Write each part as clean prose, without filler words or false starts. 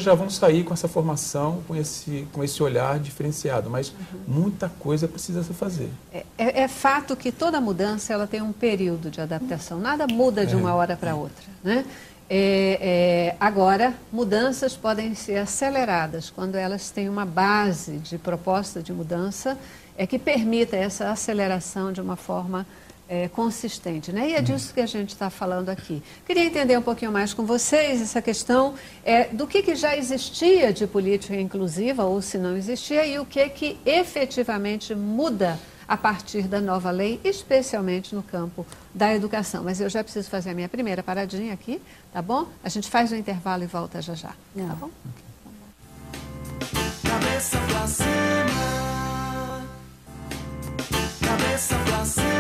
já vão sair com essa formação, com esse olhar diferenciado, mas muita coisa precisa se fazer. É fato que toda mudança ela tem um período de adaptação, nada muda de uma hora para outra, né? Agora, mudanças podem ser aceleradas quando elas têm uma base de proposta de mudança que permita essa aceleração de uma forma consistente, né? E é disso que a gente está falando aqui. Queria entender um pouquinho mais com vocês essa questão do que já existia de política inclusiva, ou se não existia, e o que efetivamente muda a partir da nova lei, especialmente no campo da educação. Mas eu já preciso fazer a minha primeira paradinha aqui, tá bom? A gente faz um intervalo e volta já já, tá bom? Cabeça pra cima, cabeça pra cima.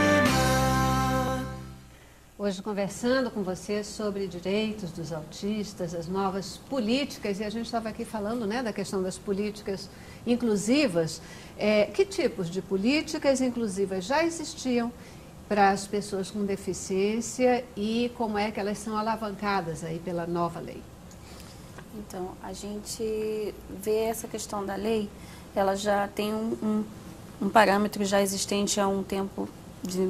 Hoje conversando com você sobre direitos dos autistas, as novas políticas, e a gente estava aqui falando, né, da questão das políticas inclusivas. Que tipos de políticas inclusivas já existiam para as pessoas com deficiência e como é que elas são alavancadas aí pela nova lei? Então, a gente vê essa questão da lei, ela já tem um parâmetro já existente há um tempo de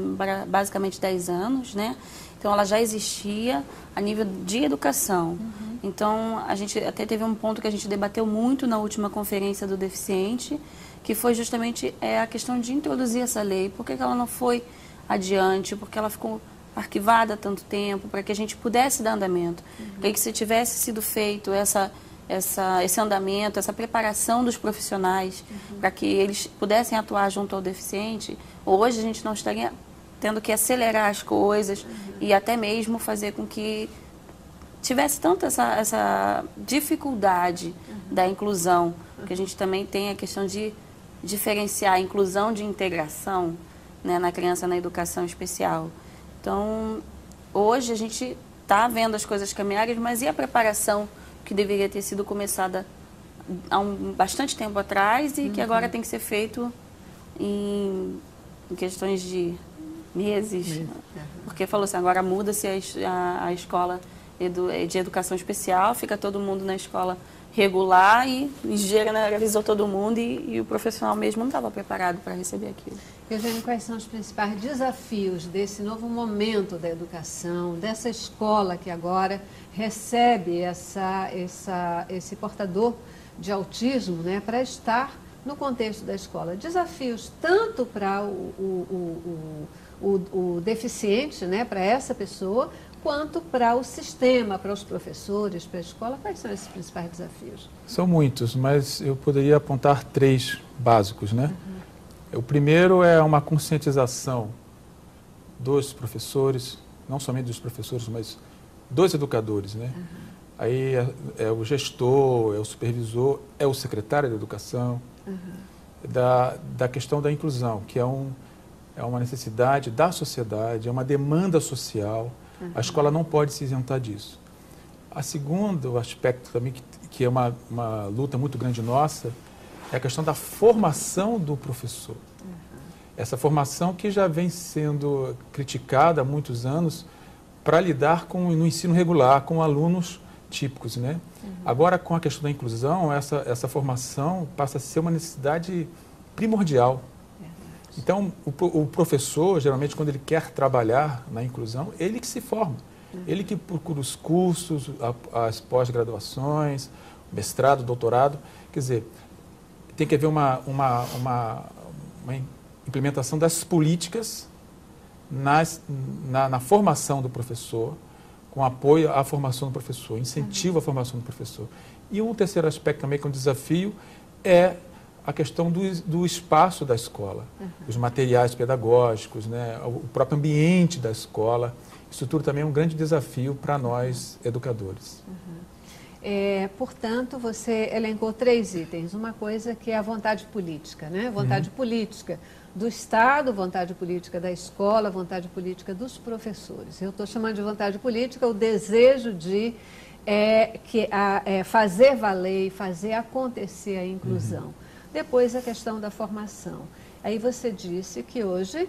basicamente 10 anos, né? Então, ela já existia a nível de educação. Então, a gente até teve um ponto que a gente debateu muito na última conferência do deficiente, que foi justamente a questão de introduzir essa lei. Por que ela não foi adiante? Porque ela ficou arquivada há tanto tempo, para que a gente pudesse dar andamento. Para que se tivesse sido feito esse andamento, essa preparação dos profissionais, para que eles pudessem atuar junto ao deficiente, hoje a gente não estaria tendo que acelerar as coisas e até mesmo fazer com que tivesse tanto essa dificuldade da inclusão, que a gente também tem a questão de diferenciar a inclusão de integração, né, na criança na educação especial. Então, hoje a gente está vendo as coisas caminharem, mas e a preparação que deveria ter sido começada há bastante tempo atrás e que agora tem que ser feito em questões de meses? Porque falou assim, agora muda-se a escola de educação especial, fica todo mundo na escola regular e generalizou todo mundo e o profissional mesmo não estava preparado para receber aquilo. Eugênio, quais são os principais desafios desse novo momento da educação, dessa escola que agora recebe esse portador de autismo, né, para estar no contexto da escola? Desafios tanto para o deficiente, né, para essa pessoa, quanto para o sistema, para os professores, para a escola. Quais são esses principais desafios? São muitos, mas eu poderia apontar 3 básicos, né? O primeiro é uma conscientização dos professores, não somente dos professores, mas dos educadores, né? Aí é o gestor, é o supervisor, é o secretário de educação, da questão da inclusão, que é uma necessidade da sociedade, é uma demanda social. A escola não pode se isentar disso. A segundo aspecto também, que é uma luta muito grande nossa, é a questão da formação do professor. Essa formação que já vem sendo criticada há muitos anos para lidar no ensino regular, com alunos típicos, né? Agora, com a questão da inclusão, essa formação passa a ser uma necessidade primordial. Então, o professor, geralmente, quando ele quer trabalhar na inclusão, ele que se forma. Ele que procura os cursos, as pós-graduações, mestrado, doutorado. Quer dizer, tem que haver uma implementação das políticas na formação do professor, com apoio à formação do professor, incentivo à formação do professor. E um terceiro aspecto também, que é um desafio, é a questão do espaço da escola, os materiais pedagógicos, né, o próprio ambiente da escola. Isso tudo também é um grande desafio para nós, educadores. Portanto, você elencou 3 itens. Uma coisa que é a vontade política, né? Vontade política do Estado, vontade política da escola, vontade política dos professores. Eu estou chamando de vontade política o desejo de fazer valer e fazer acontecer a inclusão. Depois, a questão da formação. Aí você disse que hoje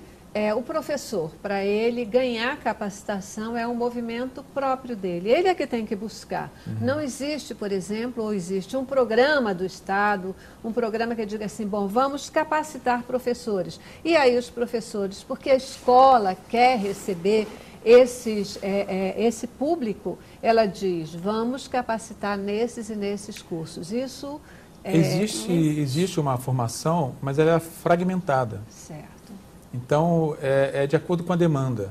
o professor, para ele ganhar capacitação, é um movimento próprio dele. Ele é que tem que buscar. Não existe, por exemplo, ou existe um programa do Estado, um programa que diga assim, bom, vamos capacitar professores. E aí os professores, porque a escola quer receber esse público, ela diz, vamos capacitar nesses e nesses cursos. Isso existe uma formação, mas ela é fragmentada. Certo. Então, é de acordo com a demanda.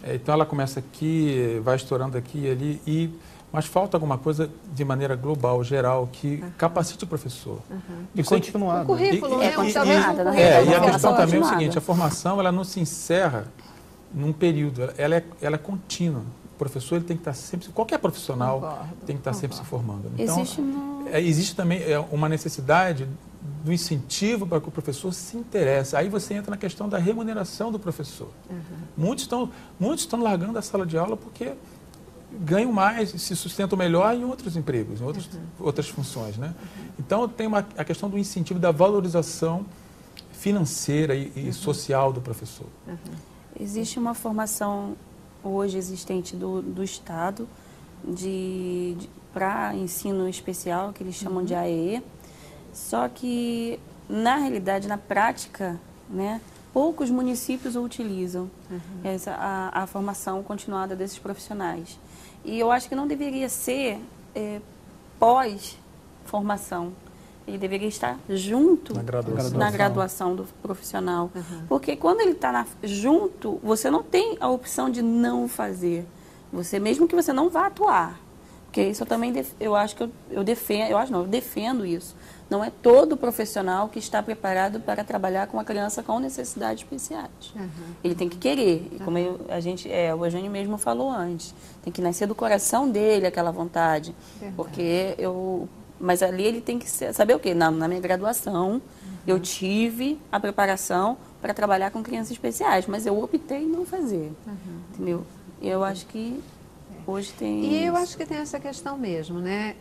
Então, ela começa aqui, vai estourando aqui e ali, mas falta alguma coisa de maneira global, geral, que capacite o professor. E continuado. O currículo, né? E a questão também é o seguinte, a formação ela não se encerra num período, ela é contínua. O professor ele tem que estar sempre, qualquer profissional tem que estar sempre se formando. Então, existe também uma necessidade do incentivo para que o professor se interesse. Aí você entra na questão da remuneração do professor. Muitos estão largando a sala de aula porque ganham mais, se sustentam melhor em outros empregos, em outras funções, né? Então tem a questão do incentivo, da valorização financeira e social do professor. Existe uma formação hoje existente do Estado para ensino especial, que eles chamam de AEE, só que, na realidade, na prática, né, poucos municípios o utilizam, a formação continuada desses profissionais. E eu acho que não deveria ser pós-formação. Ele deveria estar junto na graduação do profissional. Porque quando ele está junto, você não tem a opção de não fazer. Você, mesmo que você não vá atuar. Porque isso eu também, eu acho que eu defendo isso. Não é todo profissional que está preparado para trabalhar com uma criança com necessidades especiais. Ele tem que querer. E como o Eugênio mesmo falou antes, tem que nascer do coração dele aquela vontade. Porque mas ali ele tem que saber o quê? Na minha graduação, eu tive a preparação para trabalhar com crianças especiais, mas eu optei em não fazer. Entendeu? E eu acho que hoje tem... E eu acho que tem essa questão mesmo, né?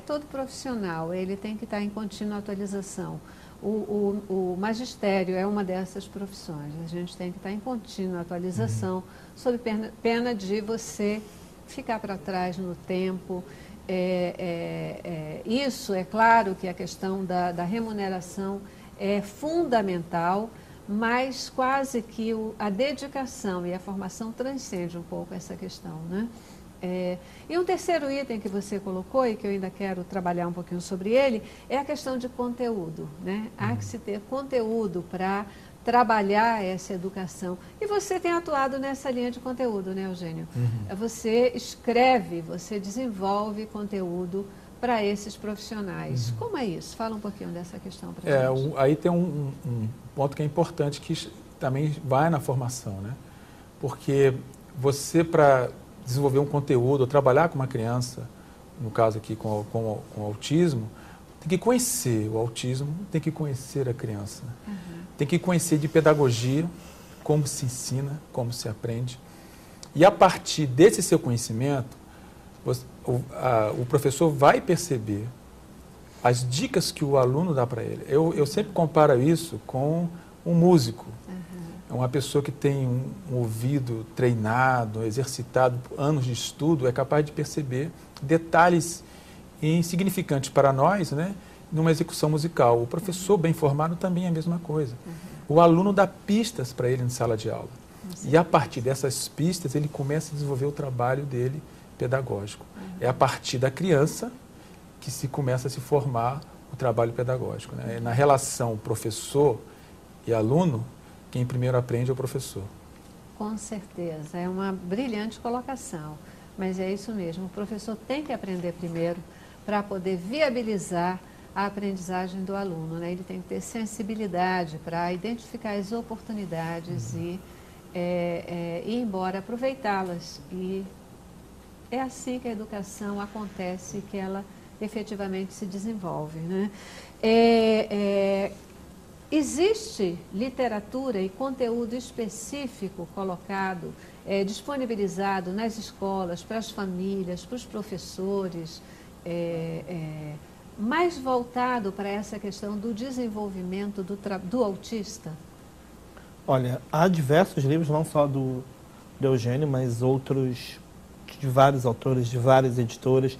Todo profissional, ele tem que estar em contínua atualização. O magistério é uma dessas profissões. A gente tem que estar em contínua atualização, sob pena de você ficar para trás no tempo. Isso, é claro que a questão da remuneração é fundamental, mas quase que a dedicação e a formação transcende um pouco essa questão, né? E um terceiro item que você colocou, e que eu ainda quero trabalhar um pouquinho sobre ele, é a questão de conteúdo, né? Há que se ter conteúdo para trabalhar essa educação. E você tem atuado nessa linha de conteúdo, né, Eugênio? Você escreve, você desenvolve conteúdo para esses profissionais. Como é isso? Fala um pouquinho dessa questão para a gente. Aí tem um ponto que é importante, que também vai na formação, né? Porque você, para desenvolver um conteúdo, ou trabalhar com uma criança, no caso aqui com autismo, tem que conhecer o autismo, tem que conhecer a criança. Tem que conhecer de pedagogia, como se ensina, como se aprende. E a partir desse seu conhecimento, o professor vai perceber as dicas que o aluno dá para ele. Eu sempre comparo isso com um músico. É uma pessoa que tem um ouvido treinado, exercitado por anos de estudo, é capaz de perceber detalhes insignificantes para nós, né, numa execução musical. O professor bem formado também é a mesma coisa. O aluno dá pistas para ele em sala de aula. E a partir dessas pistas, ele começa a desenvolver o trabalho dele pedagógico. É a partir da criança que se começa a se formar o trabalho pedagógico, né? Na relação professor e aluno, quem primeiro aprende é o professor. Com certeza, é uma brilhante colocação, mas é isso mesmo, o professor tem que aprender primeiro para poder viabilizar a aprendizagem do aluno, né? Ele tem que ter sensibilidade para identificar as oportunidades e ir embora, aproveitá-las. E é assim que a educação acontece, que ela efetivamente se desenvolve, né? Existe literatura e conteúdo específico colocado, disponibilizado nas escolas, para as famílias, para os professores, mais voltado para essa questão do desenvolvimento do autista? Olha, há diversos livros, não só do Eugênio, mas outros de vários autores, de várias editoras,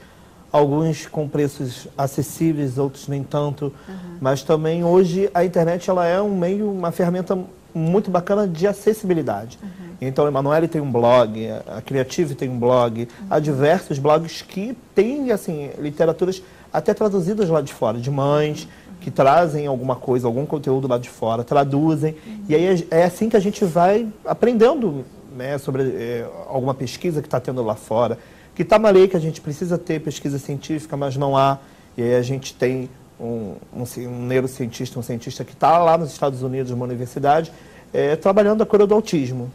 alguns com preços acessíveis, outros nem tanto, mas também hoje a internet ela é um meio, uma ferramenta muito bacana de acessibilidade. Então, a Emanuele tem um blog, a Creative tem um blog, há diversos blogs que têm, assim, literaturas até traduzidas lá de fora, de mães que trazem alguma coisa, algum conteúdo lá de fora, traduzem, e aí é assim que a gente vai aprendendo, né, sobre alguma pesquisa que está tendo lá fora, que está uma lei que a gente precisa ter pesquisa científica, mas não há, e aí a gente tem um neurocientista, um cientista que está lá nos Estados Unidos, numa universidade, trabalhando a cura do autismo,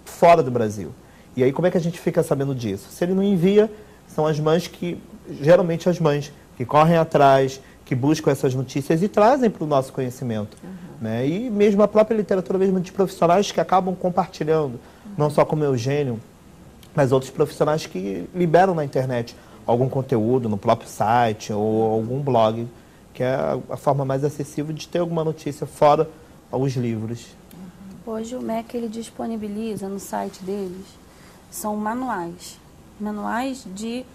fora do Brasil. E aí como é que a gente fica sabendo disso? Se ele não envia, são as mães que, geralmente as mães, que correm atrás, que buscam essas notícias e trazem para o nosso conhecimento. Né? E mesmo a própria literatura, mesmo de profissionais que acabam compartilhando, não só como Eugênio, mas outros profissionais que liberam na internet algum conteúdo no próprio site ou algum blog, que é a forma mais acessível de ter alguma notícia fora os livros. Hoje o MEC ele disponibiliza no site deles, são manuais de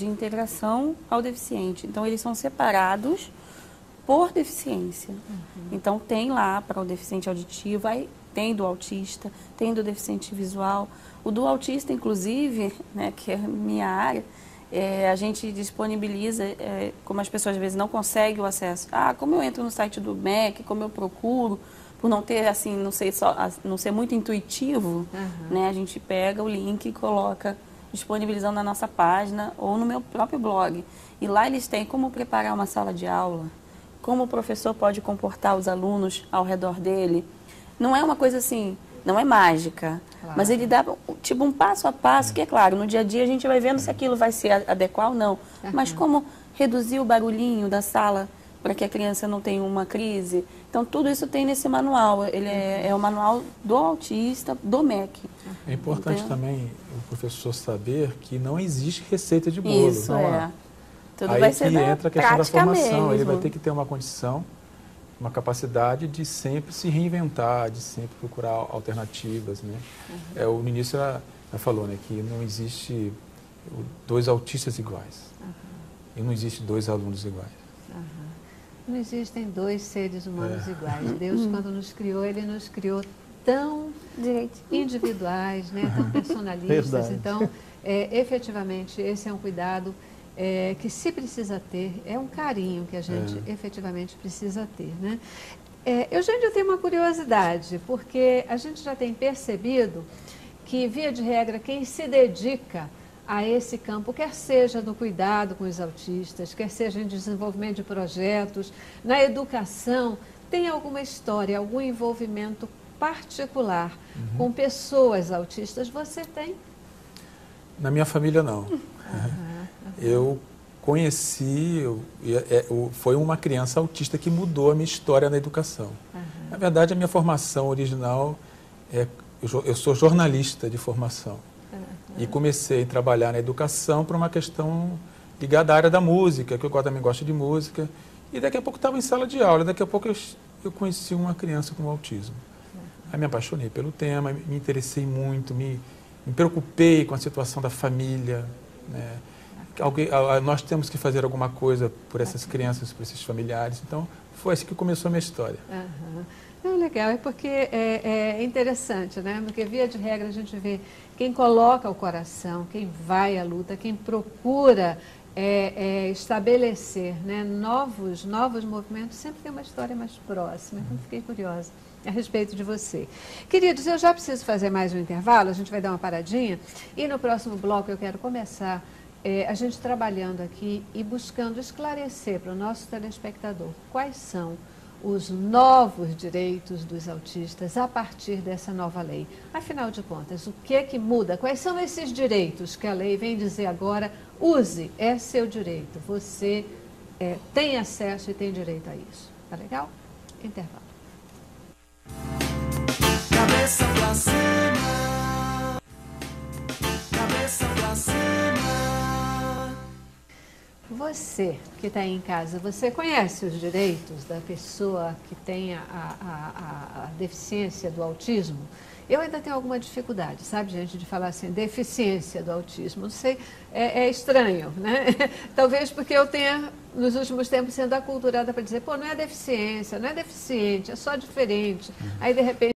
integração ao deficiente. Então eles são separados por deficiência. Então tem lá para o deficiente auditivo, aí tem do autista, tem do deficiente visual. O do autista, inclusive, né, que é a minha área, a gente disponibiliza, como as pessoas às vezes não conseguem o acesso. Como eu entro no site do MEC, como eu procuro, por não ter, assim, não ser muito intuitivo, né, a gente pega o link e coloca, disponibilizando na nossa página ou no meu próprio blog. E lá eles têm como preparar uma sala de aula, como o professor pode comportar os alunos ao redor dele. Não é uma coisa assim, não é mágica, mas ele dá tipo um passo a passo, que é claro, no dia a dia a gente vai vendo se aquilo vai ser adequado ou não. Mas como reduzir o barulhinho da sala para que a criança não tenha uma crise. Então tudo isso tem nesse manual, ele é o manual do autista, do MEC. É importante também o professor saber que não existe receita de bolo. Isso, não Tudo aí vai ser que entra a questão da formação, mesmo. ele vai ter que ter uma condição, uma capacidade de sempre se reinventar, de sempre procurar alternativas, né? No início ela falou, né, que não existe dois autistas iguais e não existe dois alunos iguais. Não existem dois seres humanos iguais. Deus, quando nos criou, Ele nos criou tão individuais, né, tão personalistas. Verdade. Então, efetivamente, esse é um cuidado que se precisa ter, é um carinho que a gente efetivamente precisa ter, né? Eugênio, eu tenho uma curiosidade, porque a gente já tem percebido que, via de regra, quem se dedica a esse campo, quer seja no cuidado com os autistas, quer seja em desenvolvimento de projetos, na educação, tem alguma história, algum envolvimento particular com pessoas autistas? Você tem? Na minha família, não. Eu conheci, foi uma criança autista que mudou a minha história na educação. Na verdade, a minha formação original eu sou jornalista de formação. E comecei a trabalhar na educação por uma questão ligada à área da música, que eu também gosto de música. E daqui a pouco estava em sala de aula, daqui a pouco eu conheci uma criança com autismo. Aí me apaixonei pelo tema, me interessei muito, me preocupei com a situação da família, né? Nós temos que fazer alguma coisa por essas crianças, por esses familiares. Então, foi assim que começou a minha história. Legal, é porque é interessante, né? Porque, via de regra, a gente vê quem coloca o coração, quem vai à luta, quem procura estabelecer, né, novos movimentos, sempre tem uma história mais próxima. Então, fiquei curiosa a respeito de você. Queridos, eu já preciso fazer mais um intervalo, a gente vai dar uma paradinha. E no próximo bloco eu quero começar a gente trabalhando aqui e buscando esclarecer para o nosso telespectador quais são os novos direitos dos autistas a partir dessa nova lei. Afinal de contas, o que é que muda? Quais são esses direitos que a lei vem dizer agora? Use, é seu direito. Você tem acesso e tem direito a isso. Tá legal? Intervalo. Cabeça pra cima, cabeça pra cima. Você que está aí em casa, você conhece os direitos da pessoa que tem a deficiência do autismo? Eu ainda tenho alguma dificuldade, sabe, gente, de falar assim, deficiência do autismo. Não sei, é estranho, né? Talvez porque eu tenha, nos últimos tempos, sendo aculturada para dizer, pô, não é deficiência, não é deficiente, é só diferente. Aí, de repente,